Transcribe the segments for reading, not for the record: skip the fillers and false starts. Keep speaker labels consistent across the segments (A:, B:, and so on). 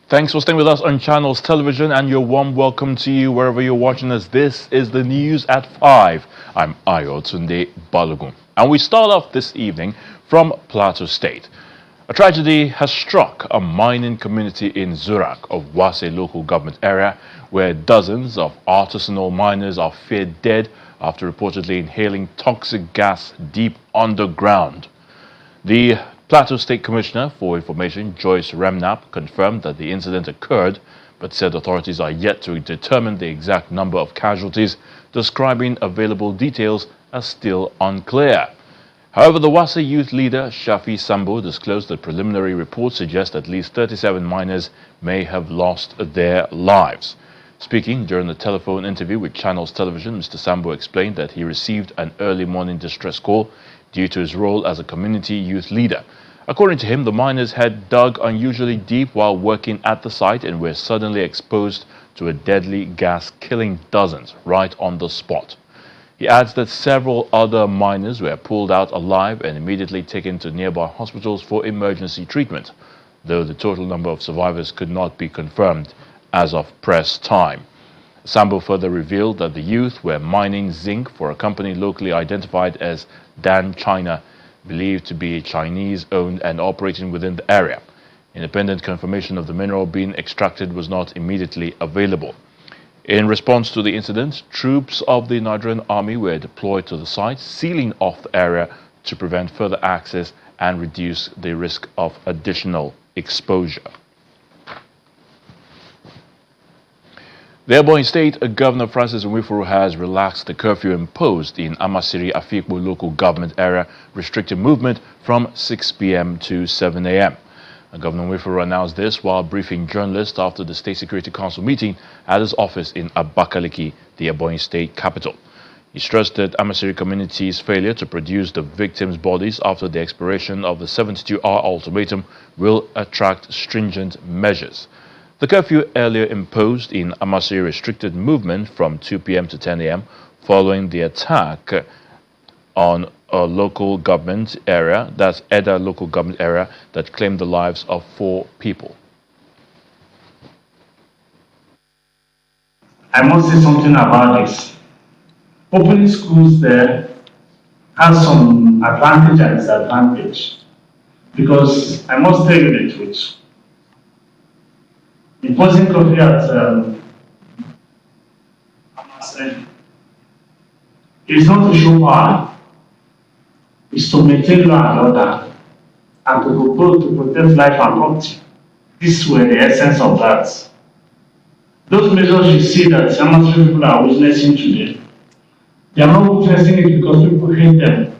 A: Thanks for staying with us on Channels Television, and your warm welcome to you wherever you're watching us. This is the news at 5. I'm Ayo Tunde Balogun. And we start off this evening from Plateau State. A tragedy has struck a mining community in Zurak of Wase local government area, where dozens of artisanal miners are feared dead after reportedly inhaling toxic gas deep underground. The Plateau State Commissioner for Information, Joyce Remnap, confirmed that the incident occurred, but said authorities are yet to determine the exact number of casualties, describing available details as still unclear. However, the Wase youth leader, Shafi Sambo, disclosed that preliminary reports suggest at least 37 miners may have lost their lives. Speaking during a telephone interview with Channels Television, Mr. Sambo explained that he received an early morning distress call due to his role as a community youth leader. According to him, the miners had dug unusually deep while working at the site and were suddenly exposed to a deadly gas, killing dozens right on the spot. He adds that several other miners were pulled out alive and immediately taken to nearby hospitals for emergency treatment, though the total number of survivors could not be confirmed as of press time. Sambo further revealed that the youth were mining zinc for a company locally identified as Dan China, believed to be Chinese-owned and operating within the area. Independent confirmation of the mineral being extracted was not immediately available. In response to the incident, troops of the Nigerian army were deployed to the site, sealing off the area to prevent further access and reduce the risk of additional exposure. The Ebonyi State Governor Francis Nwifuru has relaxed the curfew imposed in Amasiri Afikpo local government area, restricting movement from 6 p.m. to 7 a.m. Governor Nwifuru announced this while briefing journalists after the State Security Council meeting at his office in Abakaliki, the Ebonyi State capital. He stressed that Amasiri community's failure to produce the victims' bodies after the expiration of the 72-hour ultimatum will attract stringent measures. The curfew earlier imposed in Amasiri restricted movement from 2 p.m. to 10 a.m. following the attack on a local government area, that's Eda local government area, that claimed the lives of 4 people.
B: I must say something about this. Opening schools there has some advantage and disadvantage, because I must tell you the truth. Imposing curfew at Amasiri is not to show power, it's to maintain law and order and to protect life and property. This were the essence of that. Those measures you see that Amasiri people are witnessing today, they are not witnessing it because people hate them.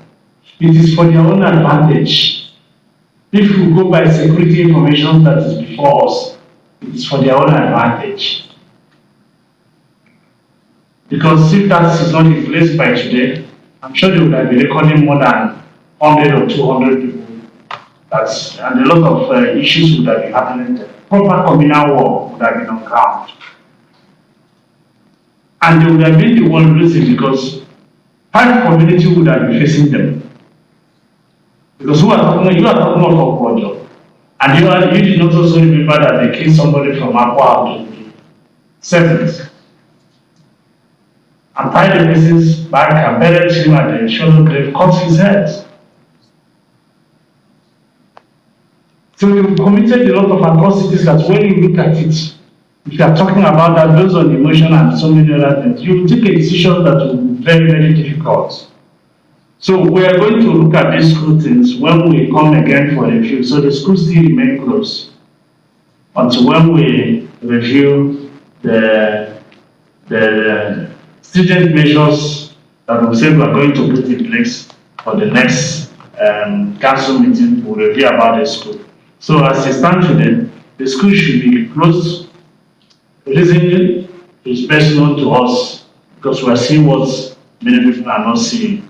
B: It is for their own advantage. If we go by security information that is before us, it is for their own advantage. Because if that is not in place by today, I'm sure they would have been recording more than 100 or 200 people. And a lot of issues would have been happening there. Proper communal war would have been on ground. And they would have been the one losing because part community would have been facing them. Because you are talking of Okwojo. And you did not also remember that they killed somebody from Akwa in the 70s. And tied the person's back and buried him at the shallow grave, cut his head. So we committed a lot of atrocities that when you look at it, if you are talking about that based on emotion and so many other things, you will take a decision that will be very, very difficult. So we are going to look at these school things when we come again for review. So the schools still remain closed until when we review the stringent measures that we say we are going to put in place for the next council meeting. We'll review about the school. So as it stands today, the school should be closed. The reason is best known to us because we are seeing what many people are not seeing.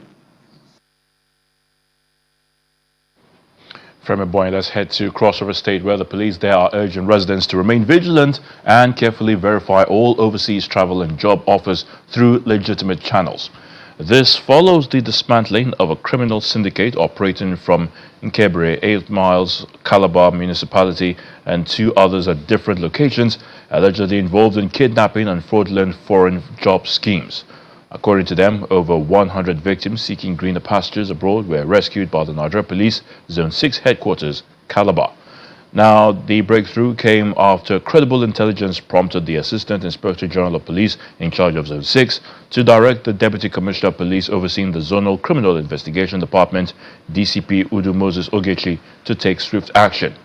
A: From Ebonyi, let's head to Crossover State, where the police there are urging residents to remain vigilant and carefully verify all overseas travel and job offers through legitimate channels. This follows the dismantling of a criminal syndicate operating from Nkebre, 8 Miles, Calabar Municipality, and 2 others at different locations, allegedly involved in kidnapping and fraudulent foreign job schemes. According to them, over 100 victims seeking greener pastures abroad were rescued by the Nigeria Police Zone 6 headquarters, Calabar. Now, the breakthrough came after credible intelligence prompted the Assistant Inspector General of Police in charge of Zone 6 to direct the Deputy Commissioner of Police overseeing the Zonal Criminal Investigation Department, DCP Udu Moses Ogechi, to take swift action.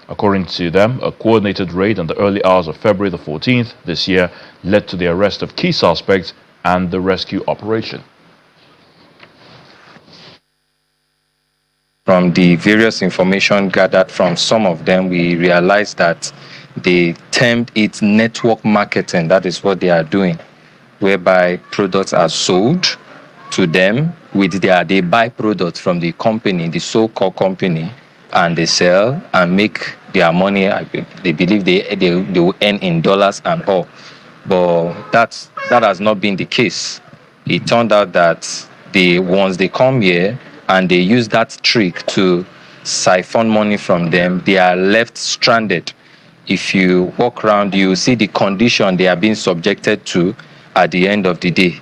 A: According to them, a coordinated raid in the early hours of February the 14th this year led to the arrest of key suspects and the rescue operation.
C: From the various information gathered from some of them, we realized that they termed it network marketing. That is what they are doing, whereby products are sold to them they buy products from the company, the so-called company, and they sell and make their money. They believe they will earn in dollars and all. But that has not been the case. It turned out that once they come here, and they use that trick to siphon money from them, they are left stranded. If you walk around, you see the condition they are being subjected to at the end of the day,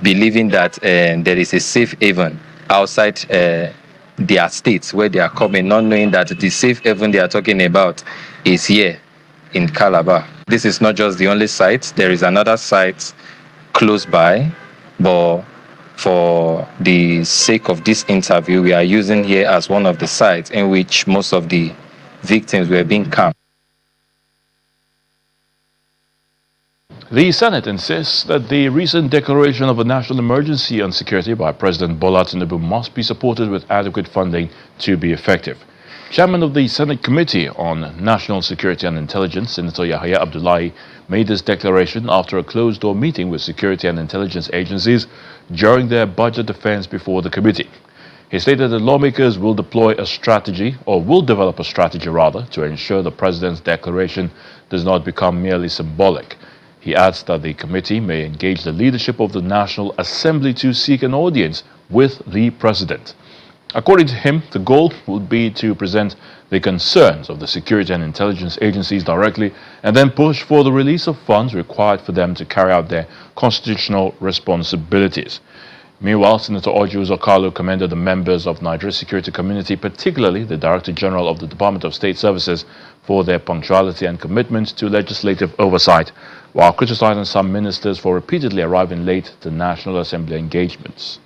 C: believing that there is a safe haven outside their states where they are coming, not knowing that the safe haven they are talking about is here in Calabar. This is not just the only site. There is another site close by, but for the sake of this interview, we are using here as one of the sites in which most of the victims were being camped.
A: The Senate insists that the recent declaration of a national emergency on security by President Bola Tinubu must be supported with adequate funding to be effective. Chairman of the Senate Committee on National Security and Intelligence, Senator Yahaya Abdullahi, made this declaration after a closed-door meeting with security and intelligence agencies during their budget defense before the committee. He stated that lawmakers will develop a strategy to ensure the president's declaration does not become merely symbolic. He adds that the committee may engage the leadership of the National Assembly to seek an audience with the president. According to him, the goal would be to present the concerns of the security and intelligence agencies directly and then push for the release of funds required for them to carry out their constitutional responsibilities. Meanwhile, Senator Orji Uzokalo commended the members of Nigeria's security community, particularly the Director General of the Department of State Services, for their punctuality and commitment to legislative oversight, while criticizing some ministers for repeatedly arriving late to National Assembly engagements.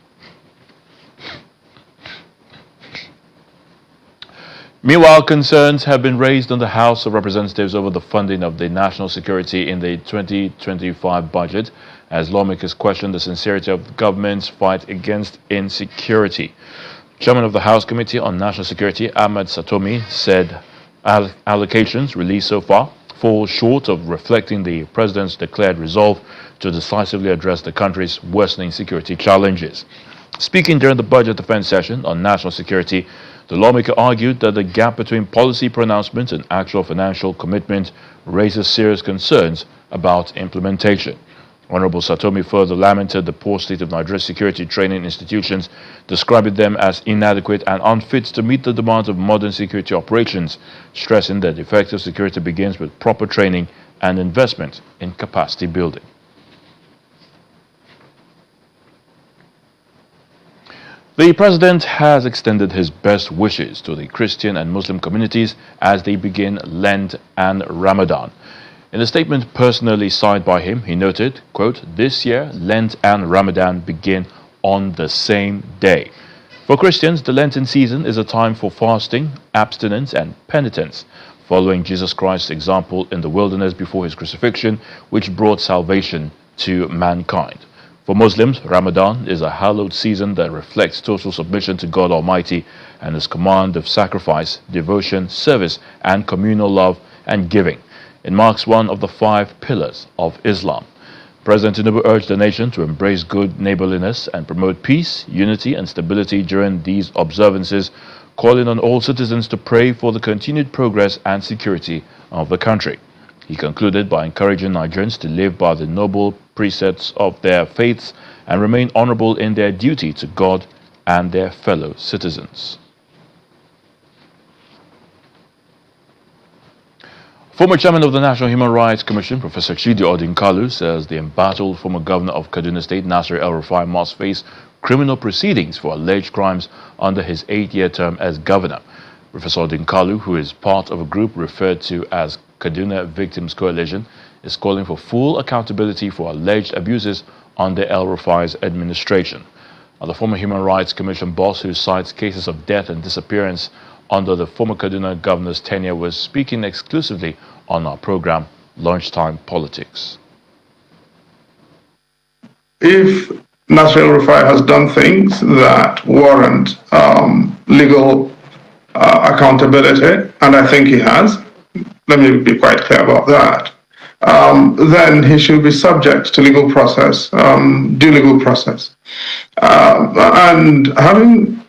A: Meanwhile, concerns have been raised in the House of Representatives over the funding of the national security in the 2025 budget, as lawmakers question the sincerity of the government's fight against insecurity. Chairman of the House Committee on National Security, Ahmed Satomi, said allocations released so far fall short of reflecting the president's declared resolve to decisively address the country's worsening security challenges. Speaking during the budget defense session on national security, the lawmaker argued that the gap between policy pronouncements and actual financial commitment raises serious concerns about implementation. Honorable Satomi further lamented the poor state of Nigeria's security training institutions, describing them as inadequate and unfit to meet the demands of modern security operations, stressing that effective security begins with proper training and investment in capacity building. The president has extended his best wishes to the Christian and Muslim communities as they begin Lent and Ramadan. In a statement personally signed by him, he noted, quote, "This year, Lent and Ramadan begin on the same day. For Christians, the Lenten season is a time for fasting, abstinence, and penitence, following Jesus Christ's example in the wilderness before his crucifixion, which brought salvation to mankind. For Muslims, Ramadan is a hallowed season that reflects total submission to God Almighty and his command of sacrifice, devotion, service, and communal love and giving. It marks one of the 5 pillars of Islam. President Tinubu urged the nation to embrace good neighborliness and promote peace, unity, and stability during these observances, calling on all citizens to pray for the continued progress and security of the country. He concluded by encouraging Nigerians to live by the noble precepts of their faiths and remain honorable in their duty to God and their fellow citizens. Former chairman of the National Human Rights Commission, Professor Chidi Odinkalu, says the embattled former governor of Kaduna State, Nasir El-Rufai, must face criminal proceedings for alleged crimes under his 8-year term as governor. Professor Odinkalu, who is part of a group referred to as Kaduna Victims Coalition, is calling for full accountability for alleged abuses under El-Rufai's administration. Now, the former Human Rights Commission boss, who cites cases of death and disappearance under the former Kaduna governor's tenure, was speaking exclusively on our program, Lunchtime Politics.
D: If Nasir El-Rufai has done things that warrant legal accountability, and I think he has, let me be quite clear about that, then he should be subject to legal process, due legal process. And having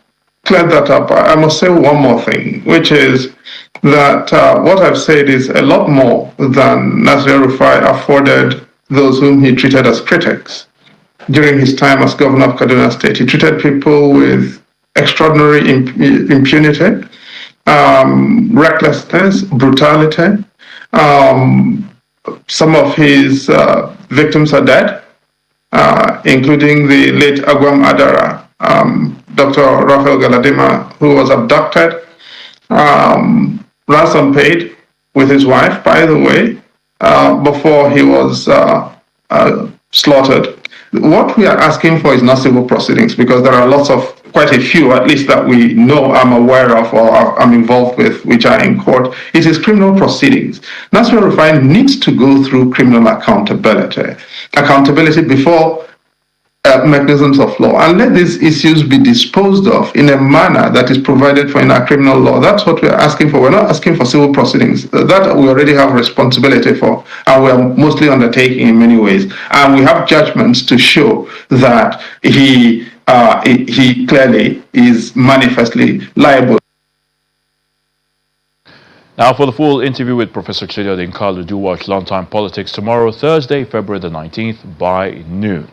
D: cleared that up, I must say one more thing, which is that what I've said is a lot more than Nasir El-Rufai afforded those whom he treated as critics during his time as governor of Kaduna State. He treated people with extraordinary impunity, recklessness, brutality. Some of his victims are dead, including the late Agwam Adara, Dr. Raphael Galadima, who was abducted, ransom paid with his wife, by the way, before he was slaughtered. What we are asking for is not civil proceedings, because there are quite a few, at least that we know, I'm aware of, or I'm involved with, which are in court. It is criminal proceedings. Nasir El-Rufai needs to go through criminal accountability before mechanisms of law, and let these issues be disposed of in a manner that is provided for in our criminal law. That's what we're asking for. We're not asking for civil proceedings. That we already have responsibility for, and we are mostly undertaking in many ways. And we have judgments to show that he clearly is manifestly liable.
A: Now, for the full interview with Professor Chidi Odinkalu, do watch Lunchtime Politics tomorrow, Thursday, February the 19th by noon.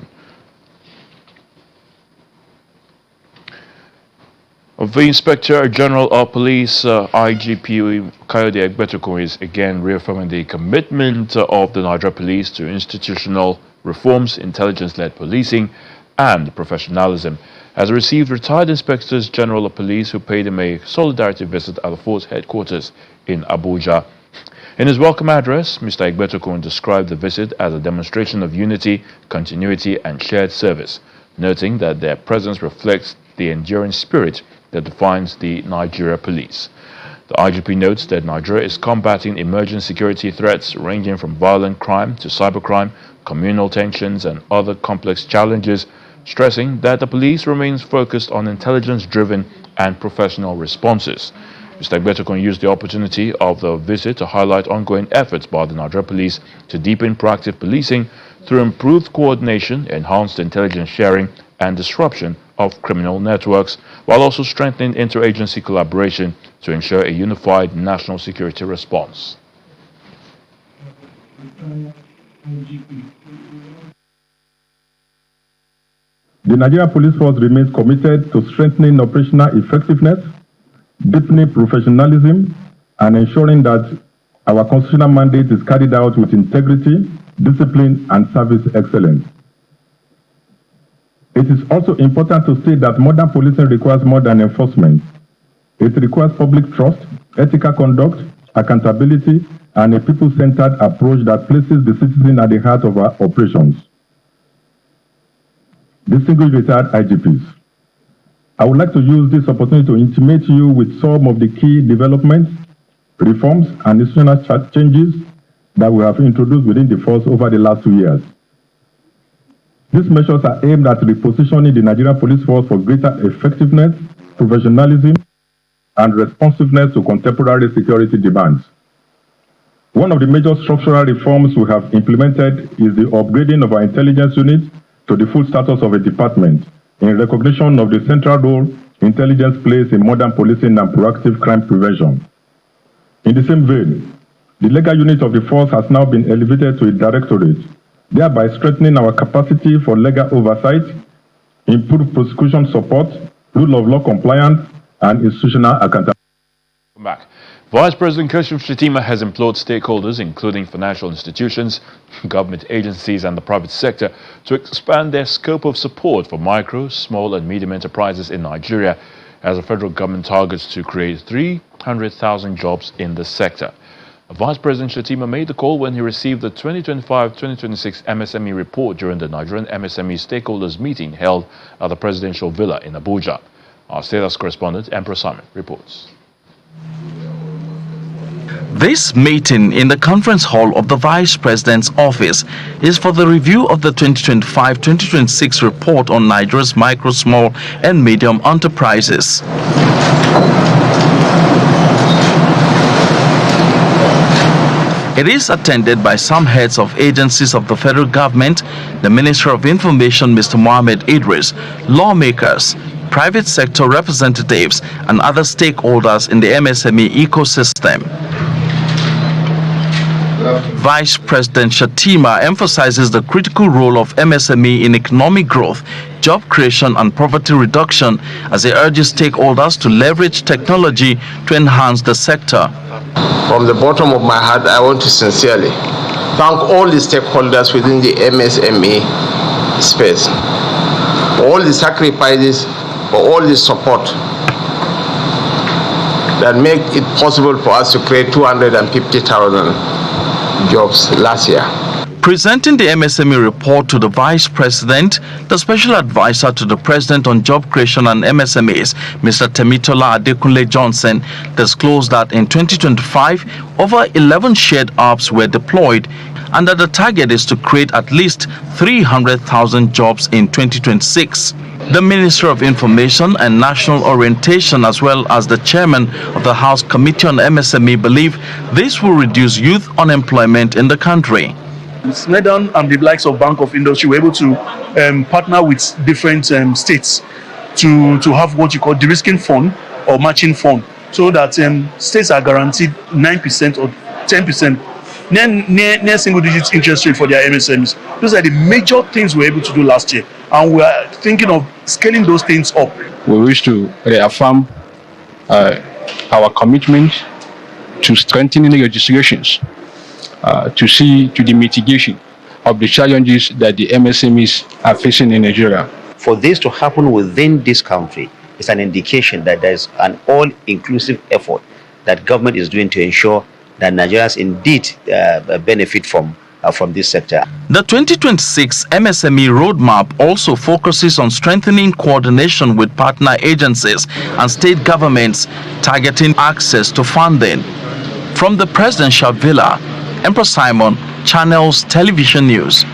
A: The Inspector General of Police, IGP Kayode Egbetokun, is again reaffirming the commitment of the Nigeria Police to institutional reforms, intelligence-led policing, and professionalism, has received retired Inspectors General of Police who paid him a solidarity visit at the force headquarters in Abuja. In his welcome address, Mr. Egbetokun described the visit as a demonstration of unity, continuity, and shared service, noting that their presence reflects the enduring spirit that defines the Nigeria Police. The IGP notes that Nigeria is combating emerging security threats ranging from violent crime to cybercrime, communal tensions, and other complex challenges, stressing that the police remains focused on intelligence-driven and professional responses. Mr. Egbetokun used the opportunity of the visit to highlight ongoing efforts by the Nigeria Police to deepen proactive policing through improved coordination, enhanced intelligence sharing, and disruption of criminal networks, while also strengthening interagency collaboration to ensure a unified national security response.
E: The Nigeria Police Force remains committed to strengthening operational effectiveness, deepening professionalism, and ensuring that our constitutional mandate is carried out with integrity, discipline, and service excellence. It is also important to state that modern policing requires more than enforcement. It requires public trust, ethical conduct, accountability, and a people-centered approach that places the citizen at the heart of our operations. Distinguished retired IGPs, I would like to use this opportunity to intimate you with some of the key developments, reforms, and institutional changes that we have introduced within the force over the last 2 years. These measures are aimed at repositioning the Nigerian Police Force for greater effectiveness, professionalism, and responsiveness to contemporary security demands. One of the major structural reforms we have implemented is the upgrading of our intelligence unit to the full status of a department in recognition of the central role intelligence plays in modern policing and proactive crime prevention. In the same vein, the legal unit of the force has now been elevated to a directorate, thereby strengthening our capacity for legal oversight, improved prosecution support, rule of law compliance, and institutional accountability.
A: Back. Vice President Kashif Shettima has implored stakeholders, including financial institutions, government agencies, and the private sector, to expand their scope of support for micro, small, and medium enterprises in Nigeria, as the federal government targets to create 300,000 jobs in the sector. Vice President Shettima made the call when he received the 2025-2026 MSME report during the Nigerian MSME stakeholders meeting held at the presidential villa in Abuja. Our status correspondent, Emperor Simon, reports.
F: This meeting in the conference hall of the Vice President's office is for the review of the 2025-2026 report on Nigeria's micro, small, and medium enterprises. It is attended by some heads of agencies of the federal government, the Minister of Information, Mr. Mohammed Idris, lawmakers, private sector representatives, and other stakeholders in the MSME ecosystem. Vice President Shettima emphasizes the critical role of MSME in economic growth, job creation, and poverty reduction as he urges stakeholders to leverage technology to enhance the sector.
G: From the bottom of my heart, I want to sincerely thank all the stakeholders within the MSME space for all the sacrifices, for all the support that make it possible for us to create 250,000 jobs last year.
F: Presenting the MSME report to the Vice President, the Special Advisor to the President on Job Creation and MSMEs, Mr. Temitola Adekunle Johnson, disclosed that in 2025, over 11 shared apps were deployed and that the target is to create at least 300,000 jobs in 2026. The Minister of Information and National Orientation, as well as the Chairman of the House Committee on MSME, believe this will reduce youth unemployment in the country.
H: Sneddon and the likes of Bank of Industry were able to partner with different states to have what you call de-risking fund or matching fund, so that states are guaranteed 9% or 10%, near single-digit interest rate for their MSMEs. Those are the major things we were able to do last year, and we are thinking of scaling those things up.
I: We wish to reaffirm our commitment to strengthening the legislations to see to the mitigation of the challenges that the MSMEs are facing in Nigeria.
J: For this to happen within this country is an indication that there is an all-inclusive effort that government is doing to ensure that Nigerians indeed benefit from this sector.
F: The 2026 MSME roadmap also focuses on strengthening coordination with partner agencies and state governments, targeting access to funding. From the presidential villa, Emperor Simon, Channels Television News.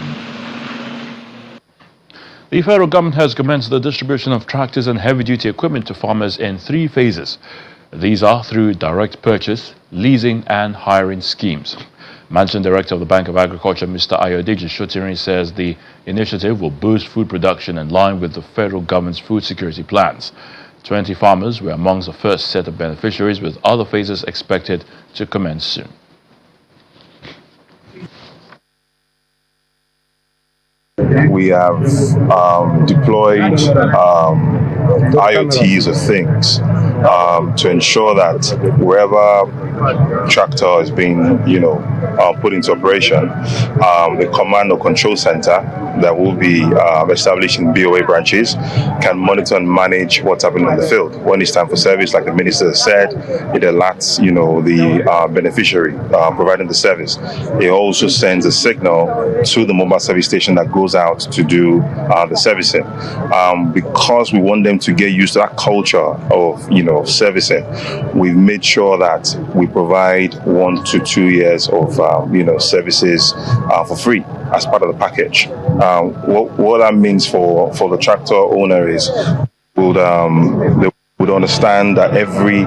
A: The federal government has commenced the distribution of tractors and heavy-duty equipment to farmers in 3 phases. These are through direct purchase, leasing, and hiring schemes. Managing Director of the Bank of Agriculture, Mr. Ayodeji Shotirin, says the initiative will boost food production in line with the federal government's food security plans. 20 farmers were amongst the first set of beneficiaries, with other phases expected to commence soon.
K: We have deployed IoTs of things to ensure that wherever tractor is being, put into operation, the command or control center that will be established in BOA branches can monitor and manage what's happening in the field. When it's time for service, like the minister said, it alerts, the beneficiary providing the service. It also sends a signal to the mobile service station that goes out to do the servicing. Because we want them to get used to that culture of, servicing, we've made sure that we provide 1 to 2 years of, services for free as part of the package. What that means for the tractor owner is they would would understand that every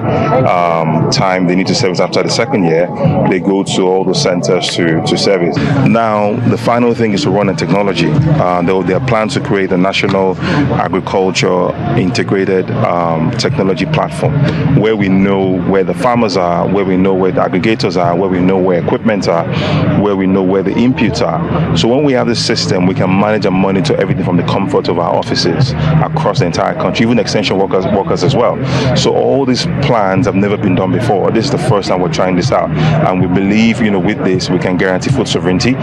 K: time they need to service after the second year, they go to all the centers to service. Now, the final thing is to run a technology. There are plans to create a national agriculture integrated technology platform where we know where the farmers are, where we know where the aggregators are, where we know where equipment are, where we know where the inputs are. So when we have this system, we can manage and monitor everything from the comfort of our offices across the entire country, even extension workers as well. So all these plans have never been done before. This is the first time we're trying this out, and we believe, with this we can guarantee food sovereignty.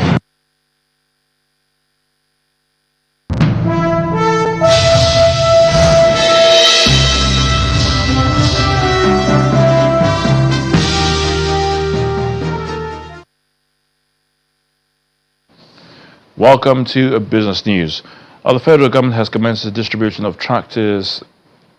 A: Welcome to Business News. The federal government has commenced the distribution of tractors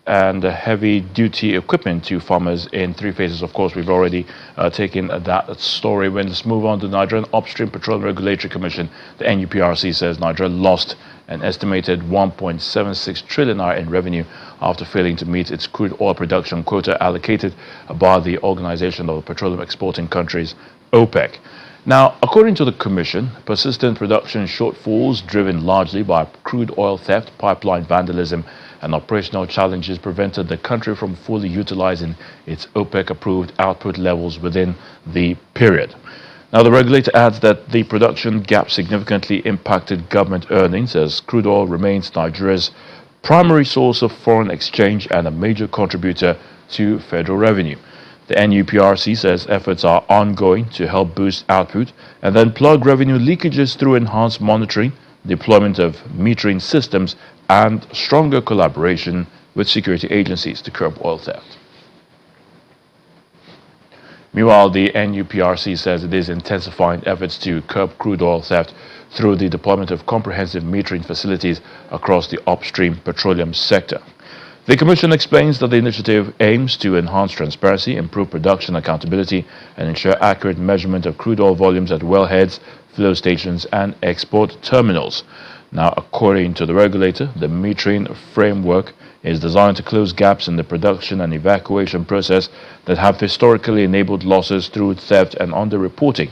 A: and heavy-duty equipment to farmers in 3 phases. Of course, we've already taken that story. Let's move on to Nigerian Upstream Petroleum Regulatory Commission. The NUPRC says Nigeria lost an estimated 1.76 trillion naira in revenue after failing to meet its crude oil production quota allocated by the Organization of Petroleum Exporting Countries, OPEC. Now, according to the Commission, persistent production shortfalls driven largely by crude oil theft, pipeline vandalism, and operational challenges prevented the country from fully utilizing its OPEC-approved output levels within the period. Now, the regulator adds that the production gap significantly impacted government earnings as crude oil remains Nigeria's primary source of foreign exchange and a major contributor to federal revenue. The NUPRC says efforts are ongoing to help boost output and then plug revenue leakages through enhanced monitoring, deployment of metering systems, and stronger collaboration with security agencies to curb oil theft. Meanwhile, the NUPRC says it is intensifying efforts to curb crude oil theft through the deployment of comprehensive metering facilities across the upstream petroleum sector. The Commission explains that the initiative aims to enhance transparency, improve production accountability, and ensure accurate measurement of crude oil volumes at wellheads, flow stations, and export terminals. Now, according to the regulator, the metering framework is designed to close gaps in the production and evacuation process that have historically enabled losses through theft and underreporting.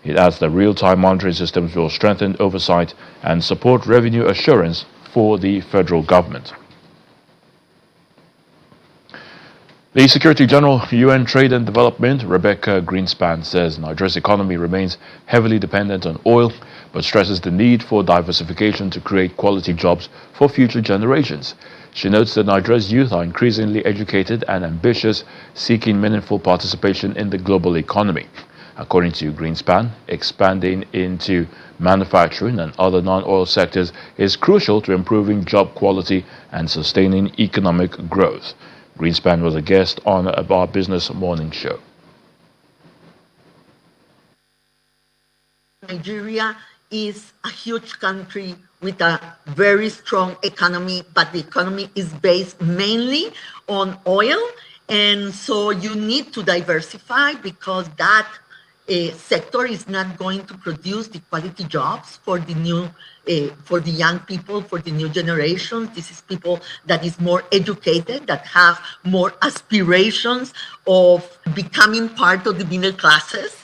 A: It adds that real-time monitoring systems will strengthen oversight and support revenue assurance for the federal government. The Secretary General, UN Trade and Development, Rebecca Greenspan, says Nigeria's economy remains heavily dependent on oil, but stresses the need for diversification to create quality jobs for future generations. She notes that Nigeria's youth are increasingly educated and ambitious, seeking meaningful participation in the global economy. According to Greenspan, expanding into manufacturing and other non-oil sectors is crucial to improving job quality and sustaining economic growth. Greenspan was a guest on our Business Morning Show.
L: Nigeria is a huge country with a very strong economy, but the economy is based mainly on oil. And so you need to diversify because that sector is not going to produce the quality jobs for the new, for the young people, for the new generation. This is people that is more educated, that have more aspirations of becoming part of the middle classes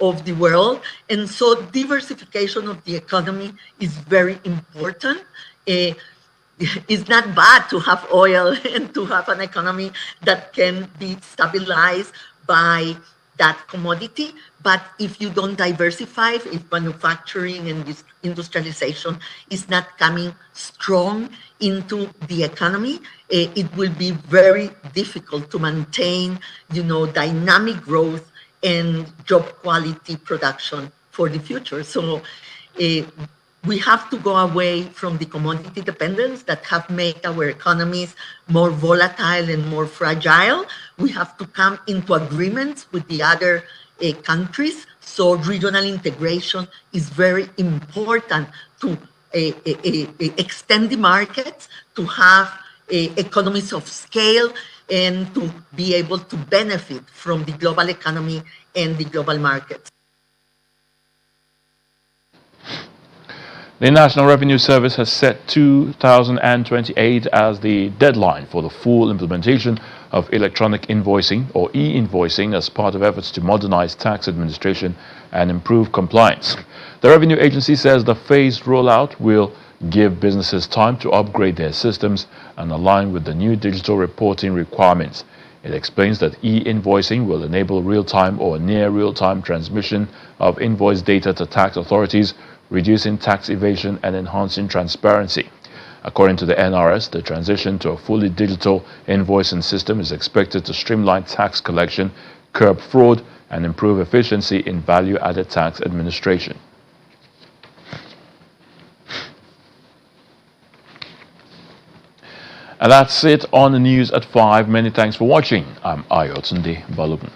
L: of the world. And so diversification of the economy is very important. It's not bad to have oil and to have an economy that can be stabilized by that commodity, but if you don't diversify, if manufacturing and this industrialization is not coming strong into the economy, it will be very difficult to maintain, dynamic growth and job quality production for the future. So we have to go away from the commodity dependence that have made our economies more volatile and more fragile. We have to come into agreements with the other countries. So regional integration is very important to extend the markets, to have economies of scale, and to be able to benefit from the global economy and the global markets.
A: The National Revenue Service has set 2028 as the deadline for the full implementation of electronic invoicing or e-invoicing as part of efforts to modernize tax administration and improve compliance. The Revenue Agency says the phased rollout will give businesses time to upgrade their systems and align with the new digital reporting requirements. It explains that e-invoicing will enable real-time or near real-time transmission of invoice data to tax authorities, reducing tax evasion and enhancing transparency. According to the NRS, the transition to a fully digital invoicing system is expected to streamline tax collection, curb fraud, and improve efficiency in value-added tax administration. And that's it on the news at 5. Many thanks for watching. I'm Ayotunde Balogun.